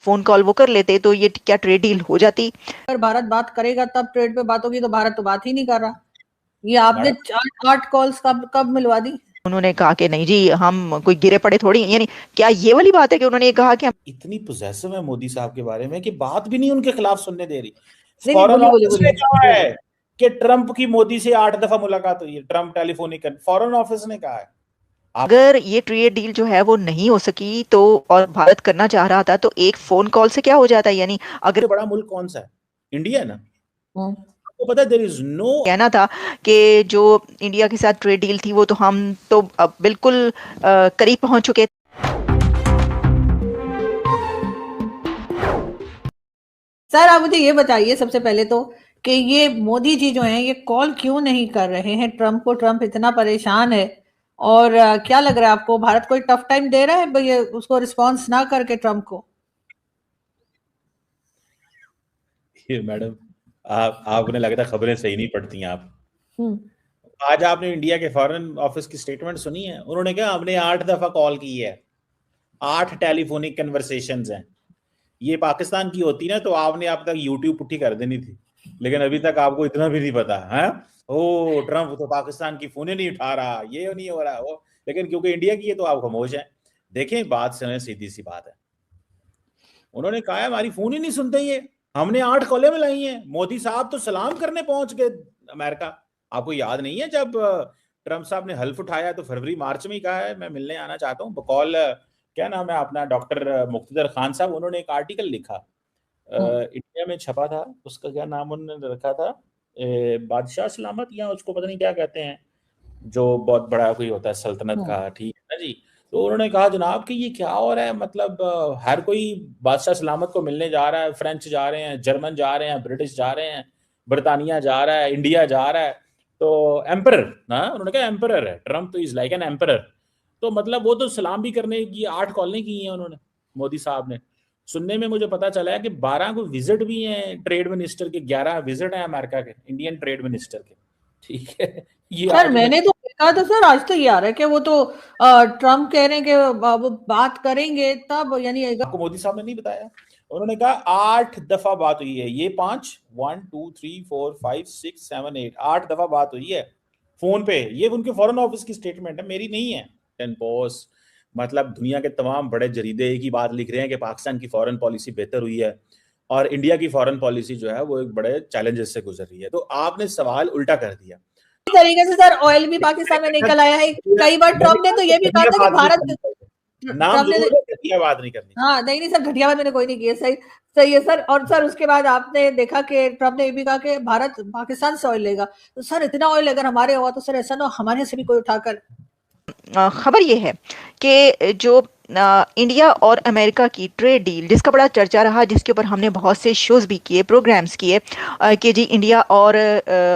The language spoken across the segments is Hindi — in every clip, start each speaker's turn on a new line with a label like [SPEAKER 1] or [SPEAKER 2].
[SPEAKER 1] फोन कॉल वो कर लेते तो ये क्या ट्रेड डील हो जाती?
[SPEAKER 2] अगर भारत बात करेगा तब ट्रेड पे बात होगी, तो भारत तो बात ही नहीं कर रहा। ये आपने
[SPEAKER 3] मैडम
[SPEAKER 2] 8 कॉल्स कब कब मिलवा दी?
[SPEAKER 1] उन्होंने कहा कि नहीं जी हम कोई गिरे पड़े थोड़ी, यानी क्या ये वाली बात है कि उन्होंने ये कहा कि हम
[SPEAKER 3] इतनी पोजेसिव है मोदी साहब के बारे में कि बात भी नहीं उनके खिलाफ सुनने दे रही।
[SPEAKER 2] नहीं नहीं,
[SPEAKER 3] फॉरेन
[SPEAKER 2] बोलिए बोलिए
[SPEAKER 3] ऑफिस ने कहा
[SPEAKER 2] बोलिए।
[SPEAKER 3] है कि ट्रंप की मोदी से 8 दफा मुलाकात हुई है, ट्रंप टेलीफोनिक, फॉरेन ऑफिस ने कहा है।
[SPEAKER 1] अगर ये ट्रेड डील जो है वो नहीं हो सकी तो, और भारत करना चाह रहा था, तो एक फोन कॉल से क्या हो जाता है? यानी अगर
[SPEAKER 3] सबसे बड़ा मुल्क कौन सा है? इंडिया है ना।
[SPEAKER 2] हम्म।
[SPEAKER 3] आपको पता है देयर इज नो।
[SPEAKER 1] कहना था कि जो इंडिया के साथ ट्रेड डील थी वो तो हम तो अब बिल्कुल करीब पहुंच चुके।
[SPEAKER 2] सर आप मुझे ये बताइए सबसे पहले तो, कि ये मोदी जी जो हैं ये कॉल क्यों नहीं कर रहे हैं ट्रंप को? ट्रंप इतना परेशान है। और क्या लग रहा है आपको, भारत कोई टफ टाइम दे रहा है ये उसको रिस्पॉन्स ना करके ट्रंप को?
[SPEAKER 3] ये मैडम, आपने लगता है खबरें सही नहीं पढ़ती हैं आप।
[SPEAKER 2] हम्म।
[SPEAKER 3] आज आपने इंडिया के फॉरेन ऑफिस की स्टेटमेंट सुनी है? उन्होंने कहा हमने 8 दफा कॉल की है, 8 टेलीफोनिक कन्वर्सेशंस हैं। ये पाकिस्तान की होती ना तो आपने आप तक यूट्यूब पुट्ठी कर देनी थी, लेकिन अभी तक आपको इतना भी नहीं पता है। ओ ट्रंप तो पाकिस्तान की फोन नहीं उठा रहा, ये नहीं हो रहा वो, लेकिन क्योंकि इंडिया की है तो आप खामोश हैं। देखें बात से सीधी सी बात है, उन्होंने कहा है हमारी फोन ही नहीं सुनते ये, हमने 8 कॉलें मिलाई हैं। मोदी साहब तो सलाम करने पहुंच गए अमेरिका। आपको याद नहीं है जब ट्रंप साहब ने हल्फ उठाया तो फरवरी मार्च में ही कहा है मैं मिलने आना चाहता हूँ। बकौल क्या नाम है अपना, डॉक्टर मुख्तदर खान साहब, उन्होंने एक आर्टिकल लिखा, इंडिया में छपा था, उसका क्या नाम उन्होंने रखा था, बादशाह सलामत या उसको पता नहीं क्या कहते हैं, जो बहुत बड़ा कोई होता है सल्तनत
[SPEAKER 2] हम्म।
[SPEAKER 3] का, ठीक है ना जी। तो उन्होंने कहा जनाब कि ये क्या हो रहा है, मतलब हर कोई बादशाह सलामत को मिलने जा रहा है, फ्रेंच जा रहे हैं, जर्मन जा रहे हैं, ब्रिटिश जा रहे हैं, बरतानिया जा रहा है, इंडिया जा रहा है। तो एम्परर ना, उन्होंने कहा एम्परर है ट्रम्प, तो इज लाइक एन एम्परर। तो मतलब वो तो सलाम भी करने की 8 कॉलें की हैं उन्होंने, मोदी साहब ने। सुनने में मुझे पता चला है कि 12 को विजिट भी हैं ट्रेड मिनिस्टर के, 11 विजिट हैं अमेरिका के इंडियन ट्रेड मिनिस्टर के, ठीक है। ये
[SPEAKER 2] सर
[SPEAKER 3] आज मैं
[SPEAKER 2] मैंने तो देखा था सर, आज तो ये आ रहा है कि वो तो ट्रम्प कह रहे हैं कि वो बात करेंगे तब, यानी
[SPEAKER 3] आपको मोदी साहब ने नहीं बताया, उन्होंने कहा 8 दफा बात हुई है, ये 5, 1 2 3 4 5 6 7 8, 8 दफा बात हुई है फोन पे। ये उनके फॉरेन ऑफिस की स्टेटमेंट है, मेरी नहीं है। टेन पोस्ट, मतलब दुनिया के तमाम बड़े जरीदे एक ही बात लिख रहे हैं कि पाकिस्तान की फॉरेन पॉलिसी बेहतर हुई है और इंडिया की फॉरेन पॉलिसी जो है वो एक बड़े चैलेंजेस से गुजर रही है। तो आपने सवाल उल्टा कर दिया।
[SPEAKER 2] तरीके से सर ऑयल भी पाकिस्तान में निकल आया है। कई बार ट्रम्प ने तो ये भी कहा था कि भारत,
[SPEAKER 3] नाम
[SPEAKER 2] ट्रम्प ने,
[SPEAKER 3] जरूर है, घटिया बात नहीं करनी।
[SPEAKER 2] हाँ नहीं नहीं सर, घटिया बात मैंने कोई नहीं की है, सही सही है सर। और सर उसके बाद आपने देखा कि ट्रम्प ने ये भी कहा कि भारत पाकिस्तान से ऑयल लेगा। तो सर इतना ऑयल अगर हमारे हुआ तो सर ऐसा ना हो हमारे से भी कोई उठाकर।
[SPEAKER 1] खबर ये है कि जो इंडिया और अमेरिका की ट्रेड डील जिसका बड़ा चर्चा रहा, जिसके ऊपर हमने बहुत से शोज भी किए, प्रोग्राम्स किए, कि जी इंडिया और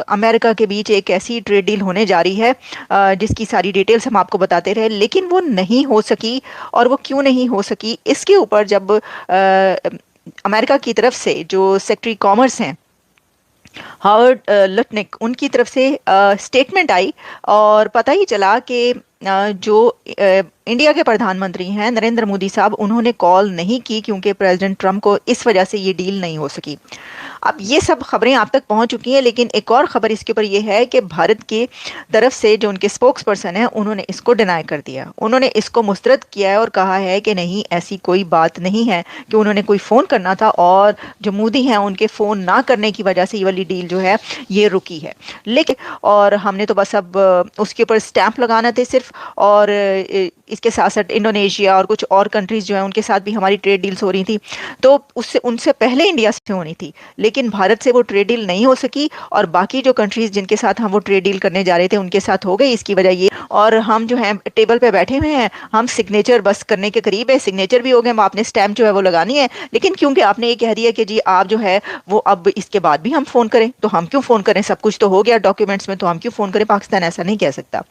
[SPEAKER 1] अमेरिका के बीच एक ऐसी ट्रेड डील होने जा रही है जिसकी सारी डिटेल्स हम आपको बताते रहे, लेकिन वो नहीं हो सकी। और वो क्यों नहीं हो सकी, इसके ऊपर जब अमेरिका की तरफ से जो सेक्रेटरी कॉमर्स हैं हावर्ड लटनिक, उनकी तरफ से स्टेटमेंट आई और पता ही चला कि जो इंडिया के प्रधानमंत्री हैं नरेंद्र मोदी साहब, उन्होंने कॉल नहीं की क्योंकि प्रेसिडेंट ट्रंप को इस वजह से ये डील नहीं हो सकी। अब ये सब खबरें आप तक पहुंच चुकी हैं, लेकिन एक और खबर इसके ऊपर ये है कि भारत की तरफ से जो उनके स्पोक्स पर्सन है उन्होंने इसको डिनाई कर दिया, उन्होंने इसको मुस्तरद किया है और कहा है कि नहीं ऐसी कोई बात नहीं है कि उन्होंने कोई फ़ोन करना था और जो मोदी हैं उनके फ़ोन ना करने की वजह से ये वाली डील जो है ये रुकी है। लेकिन और हमने तो बस अब उसके ऊपर स्टैंप लगाना थे सिर्फ, और इसके साथ साथ इंडोनेशिया और कुछ और कंट्रीज जो है उनके साथ भी हमारी ट्रेड डील्स हो रही थी, तो उससे उनसे पहले इंडिया से होनी थी, लेकिन भारत से वो ट्रेड डील नहीं हो सकी और बाकी जो कंट्रीज जिनके साथ हम वो ट्रेड डील करने जा रहे थे उनके साथ हो गई। इसकी वजह ये, और हम जो है टेबल पे बैठे हुए हैं, हम सिग्नेचर बस करने के करीब है, सिग्नेचर भी हो गए, आपने स्टैम्प जो है वो लगानी है, लेकिन क्योंकि आपने ये कह दिया कि जी आप जो है वो अब इसके बाद भी हम फोन करें, तो हम क्यों फोन करें, सब कुछ तो हो गया डॉक्यूमेंट्स में, तो हम क्यों फोन करें। पाकिस्तान ऐसा नहीं कह सकता।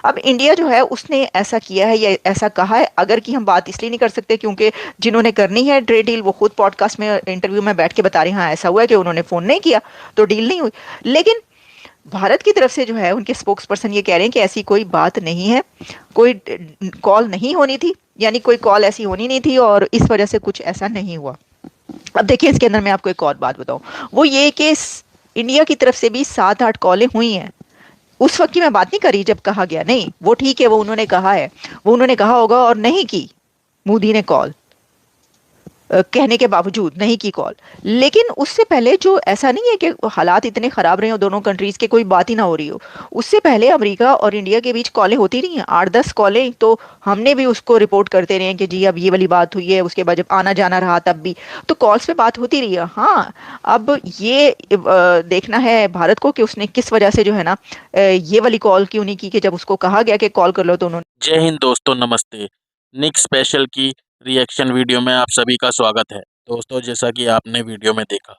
[SPEAKER 1] अब इंडिया जो है उसने ऐसा किया है या ऐसा कहा है, अगर की हम बात इसलिए नहीं कर सकते क्योंकि जिन्होंने करनी है ट्रेड डील वो खुद पॉडकास्ट में इंटरव्यू में बैठ के बता रहे हैं हाँ ऐसा हुआ है कि उन्होंने फोन नहीं किया तो डील नहीं हुई। लेकिन भारत की तरफ से जो है उनके स्पोक्स पर्सन ये कह रहे हैं कि ऐसी कोई बात नहीं है, कोई कॉल नहीं होनी थी, यानी कोई कॉल ऐसी होनी नहीं थी और इस वजह से कुछ ऐसा नहीं हुआ। अब देखिए इसके अंदर मैं आपको एक और बात बताऊं, वो ये कि इंडिया की तरफ से भी 7-8 कॉलें हुई हैं। उस वक्त की मैं बात नहीं करी जब कहा गया, नहीं वो ठीक है, वो उन्होंने कहा है, वो उन्होंने कहा होगा और नहीं की मोदी ने कॉल, कहने के बावजूद नहीं की कॉल। लेकिन उससे पहले जो, ऐसा नहीं है कि हालात इतने खराब रहे हो दोनों कंट्रीज के, कोई बात ही ना हो रही हो, उससे पहले अमेरिका और इंडिया के बीच कॉलें होती रही हैं, 8-10 कॉलें, तो हमने भी उसको रिपोर्ट करते रहे हैं कि जी अब ये वाली बात हुई है। उसके बाद जब आना जाना रहा तब भी तो कॉल्स पे बात होती रही है। हाँ, अब ये देखना है भारत को कि उसने किस वजह से जो है ना ये वाली कॉल क्यों नहीं की, कि जब उसको कहा गया कि कॉल कर लो तो उन्होंने।
[SPEAKER 4] जय हिंद दोस्तों, नमस्ते। निक स्पेशल की रिएक्शन वीडियो में आप सभी का स्वागत है। दोस्तों, जैसा कि आपने वीडियो में देखा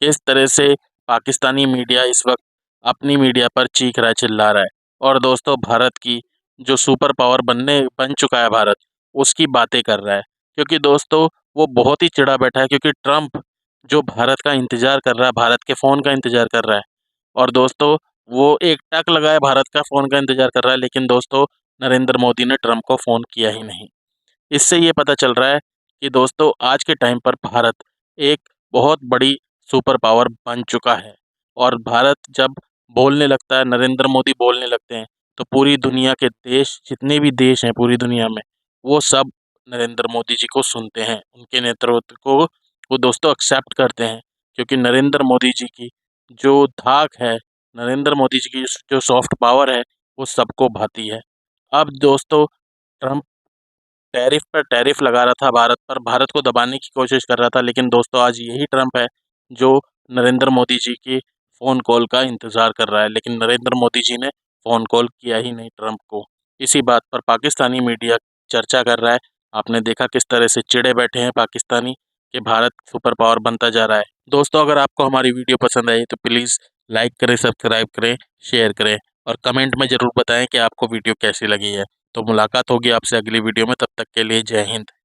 [SPEAKER 4] किस तरह से पाकिस्तानी मीडिया इस वक्त अपनी मीडिया पर चीख रहा है, चिल्ला रहा है, और दोस्तों भारत की जो सुपर पावर बन चुका है भारत, उसकी बातें कर रहा है। क्योंकि दोस्तों वो बहुत ही चिढ़ा बैठा है, क्योंकि ट्रम्प जो भारत का इंतजार कर रहा है, भारत के फ़ोन का इंतजार कर रहा है, और दोस्तों वो एक टक लगाए भारत का फ़ोन का इंतजार कर रहा है, लेकिन दोस्तों नरेंद्र मोदी ने ट्रम्प को फ़ोन किया ही नहीं। इससे ये पता चल रहा है कि दोस्तों आज के टाइम पर भारत एक बहुत बड़ी सुपर पावर बन चुका है, और भारत जब बोलने लगता है, नरेंद्र मोदी बोलने लगते हैं, तो पूरी दुनिया के देश, जितने भी देश हैं पूरी दुनिया में, वो सब नरेंद्र मोदी जी को सुनते हैं, उनके नेतृत्व को वो दोस्तों एक्सेप्ट करते हैं। क्योंकि नरेंद्र मोदी जी की जो धाक है, नरेंद्र मोदी जी की जो सॉफ्ट पावर है, वो सबको भाती है। अब दोस्तों ट्रम्प टैरिफ पर टैरिफ लगा रहा था भारत पर, भारत को दबाने की कोशिश कर रहा था, लेकिन दोस्तों आज यही ट्रम्प है जो नरेंद्र मोदी जी की फ़ोन कॉल का इंतज़ार कर रहा है, लेकिन नरेंद्र मोदी जी ने फ़ोन कॉल किया ही नहीं ट्रम्प को। इसी बात पर पाकिस्तानी मीडिया चर्चा कर रहा है। आपने देखा किस तरह से चिढ़े बैठे हैं पाकिस्तानी कि भारत सुपर पावर बनता जा रहा है। दोस्तों अगर आपको हमारी वीडियो पसंद आई तो प्लीज़ लाइक करें, सब्सक्राइब करें, शेयर करें, और कमेंट में ज़रूर बताएं कि आपको वीडियो कैसी लगी है। तो मुलाकात होगी आपसे अगली वीडियो में, तब तक के लिए जय हिंद।